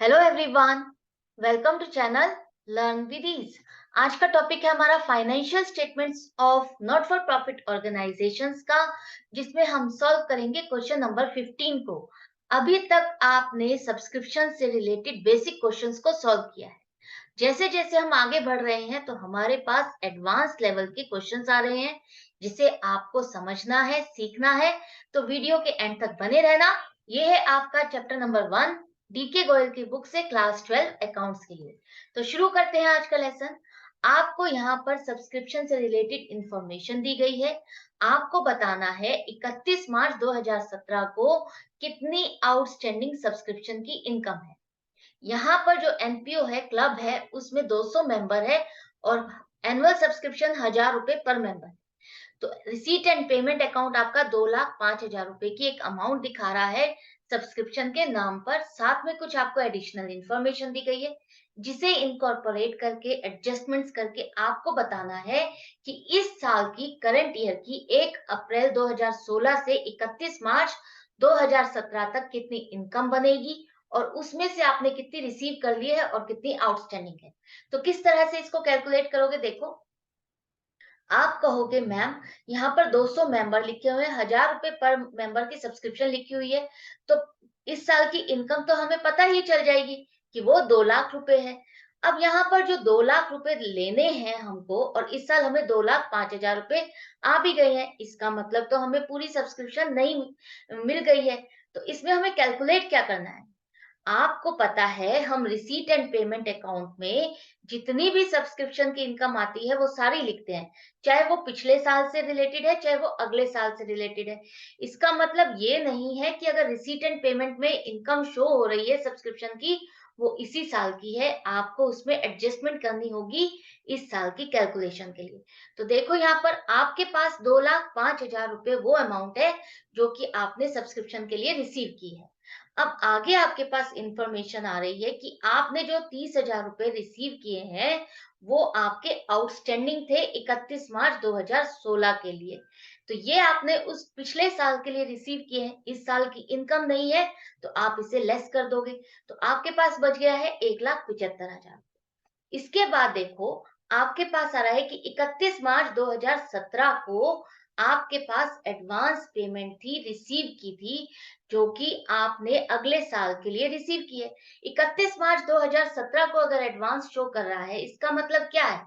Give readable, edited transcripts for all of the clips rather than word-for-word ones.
Hello everyone, welcome to channel learn with ease. आज का topic है हमारा financial statements of not for profit organisations का, जिसमें हम सॉल्व करेंगे क्वेश्चन नंबर 15 को। अभी तक आपने सब्सक्रिप्शन से रिलेटेड बेसिक क्वेश्चंस को सॉल्व किया है। जैसे जैसे हम आगे बढ़ रहे हैं तो हमारे पास एडवांस लेवल के क्वेश्चंस आ रहे हैं, जिसे आपको समझना है, सीखना है। तो वीडियो के एंड तक बने रहना। ये है आपका चैप्टर नंबर 1, डीके गोयल की बुक से, क्लास 12 अकाउंट्स के लिए। तो शुरू करते हैं आज का लेसन। आपको यहाँ पर सब्सक्रिप्शन से रिलेटेड इंफॉर्मेशन दी गई है। आपको बताना है 31 मार्च 2017 को कितनी आउटस्टैंडिंग सब्सक्रिप्शन की इनकम है। यहाँ पर जो एनपीओ है, क्लब है, उसमें 200 मेंबर है और एनुअल सब्सक्रिप्शन 1000 रुपए पर मेंबर। तो रिसीट एंड पेमेंट अकाउंट आपका 2,05,000 रुपए की एक अमाउंट दिखा रहा है सब्सक्रिप्शन के नाम पर। साथ में कुछ आपको एडिशनल इंफॉर्मेशन दी गई है, जिसे इनकॉर्पोरेट करके, एडजस्टमेंट्स करके आपको बताना है कि इस साल की, करंट ईयर की 1 अप्रैल 2016 से 31 मार्च 2017 तक कितनी इनकम बनेगी और उसमें से आपने कितनी रिसीव कर ली है और कितनी आउटस्टैंडिंग है। तो किस तरह से इसको कैलकुलेट करोगे, देखो। आप कहोगे मैम, यहाँ पर 200 मेंबर लिखे हुए हैं, 1000 रुपए पर मेंबर की सब्सक्रिप्शन लिखी हुई है, तो इस साल की इनकम तो हमें पता ही चल जाएगी कि वो 2 लाख रुपए है। अब यहाँ पर जो 2 लाख रुपए लेने हैं हमको, और इस साल हमें 2,05,000 रुपए आ भी गए हैं, इसका मतलब तो हमें पूरी सब्सक्रिप्शन नहीं मिल गई है। तो इसमें हमें कैलकुलेट क्या करना है। आपको पता है, हम रिसीट एंड पेमेंट अकाउंट में जितनी भी सब्सक्रिप्शन की इनकम आती है वो सारी लिखते हैं, चाहे वो पिछले साल से रिलेटेड है, चाहे वो अगले साल से रिलेटेड है। इसका मतलब ये नहीं है कि अगर रिसीट एंड पेमेंट में इनकम शो हो रही है सब्सक्रिप्शन की, वो इसी साल की है। आपको उसमें एडजस्टमेंट करनी होगी इस साल की कैलकुलेशन के लिए। तो देखो, यहाँ पर आपके पास 2,05,000 रुपए वो अमाउंट है जो कि आपने सब्सक्रिप्शन के लिए रिसीव की है। अब आगे आपके पास इंफॉर्मेशन आ रही है कि आपने जो 30,000 रुपए रिसीव किए हैं, वो आपके आउटस्टैंडिंग थे 31 मार्च 2016 के लिए। तो ये आपने उस पिछले साल के लिए रिसीव किए हैं, इस साल की इनकम नहीं है, तो आप इसे लेस कर दोगे। तो आपके पास बच गया है 1,75,000। इसके बाद देखो, आपके पास आ रहा है कि 31 मार्च 2017 को आपके पास एडवांस पेमेंट थी, रिसीव की थी, जो कि आपने अगले साल के लिए रिसीव की है। 31 मार्च 2017 को अगर एडवांस शो कर रहा है, इसका मतलब क्या है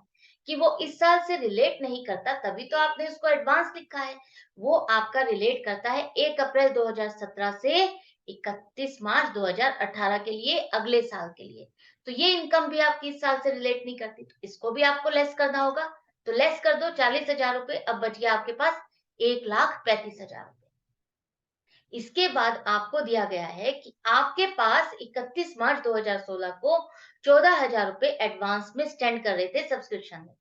कि वो इस साल से रिलेट नहीं करता, तभी तो आपने उसको एडवांस लिखा है। वो आपका रिलेट करता है 1 अप्रैल 2017 से 31 मार्च 2018 के लिए, अगले साल के लिए। तो ये इनकम भी आपकी इस साल से रिलेट नहीं करती, तो इसको भी आपको लेस करना होगा। तो लेस कर दो 40,000 रुपए, अब बच गया आपके पास 1,35,000। इसके बाद आपको दिया गया है कि आपके पास 31 मार्च 2016 को 14,000 रुपए एडवांस में स्टैंड कर रहे थे सब्सक्रिप्शन में।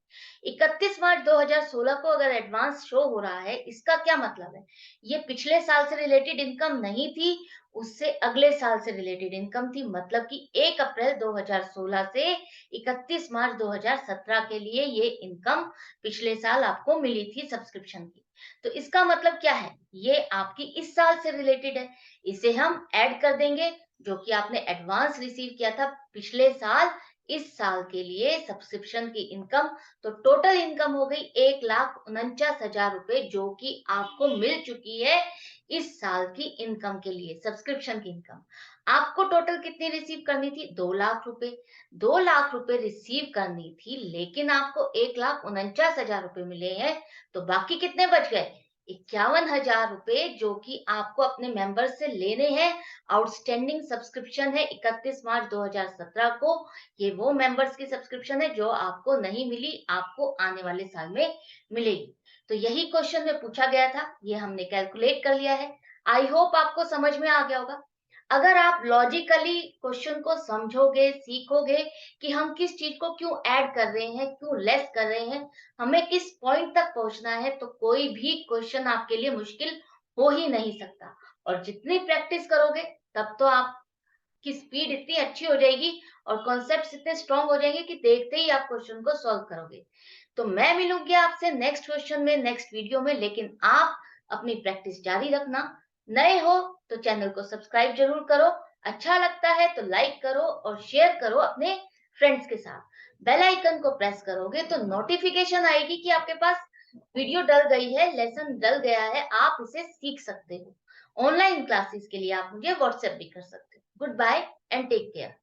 31 मार्च 2016 को अगर एडवांस शो हो रहा है, इसका क्या मतलब है? ये पिछले साल से रिलेटेड इनकम नहीं थी, उससे अगले साल से रिलेटेड इनकम थी। मतलब कि 1 अप्रैल 2016 से 31 मार्च 2017 के लिए ये इनकम पिछले साल आपको मिली थी सब्सक्रिप्शन की। तो इसका मतलब क्या है? ये आपकी इस साल से रिलेटेड है। इसे हम ऐड कर देंगे, जो कि आपने एडवांस रिसीव किया था पिछले साल, इस साल के लिए सब्सक्रिप्शन की इनकम। तो टोटल इनकम हो गई 1,49,000 रुपए, जो कि आपको मिल चुकी है इस साल की इनकम के लिए, सब्सक्रिप्शन की इनकम। आपको टोटल कितनी रिसीव करनी थी? 2 लाख रुपए। 2 लाख रुपए रिसीव करनी थी, लेकिन आपको 1,49,000 रुपए मिले हैं। तो बाकी कितने बच गए? 51,000 रुपए, जो कि आपको अपने मेंबर से लेने हैं। आउटस्टैंडिंग सब्सक्रिप्शन है 31 मार्च 2017 को। ये वो मेंबर्स की सब्सक्रिप्शन है जो आपको नहीं मिली, आपको आने वाले साल में मिलेगी। तो यही क्वेश्चन में पूछा गया था, ये हमने कैलकुलेट कर लिया है। आई होप आपको समझ में आ गया होगा। अगर आप लॉजिकली क्वेश्चन को समझोगे, सीखोगे कि हम किस चीज को क्यों ऐड कर रहे हैं, क्यों लेस कर रहे हैं, हमें किस पॉइंट तक पहुंचना है, तो कोई भी क्वेश्चन आपके लिए मुश्किल हो ही नहीं सकता। और जितनी प्रैक्टिस करोगे, तब तो आपकी स्पीड इतनी अच्छी हो जाएगी और कॉन्सेप्ट्स इतने स्ट्रांग हो जाएंगे कि देखते ही आप क्वेश्चन को सॉल्व करोगे। तो मैं मिलूंगी आपसे नेक्स्ट क्वेश्चन में, नेक्स्ट वीडियो में, लेकिन आप अपनी प्रैक्टिस जारी रखना। नए हो तो चैनल को सब्सक्राइब जरूर करो। अच्छा लगता है तो लाइक करो और शेयर करो अपने फ्रेंड्स के साथ। बेल आइकन को प्रेस करोगे तो नोटिफिकेशन आएगी कि आपके पास वीडियो डल गई है, लेसन डल गया है, आप इसे सीख सकते हो। ऑनलाइन क्लासेस के लिए आप मुझे व्हाट्सएप भी कर सकते हो। Good bye and take care.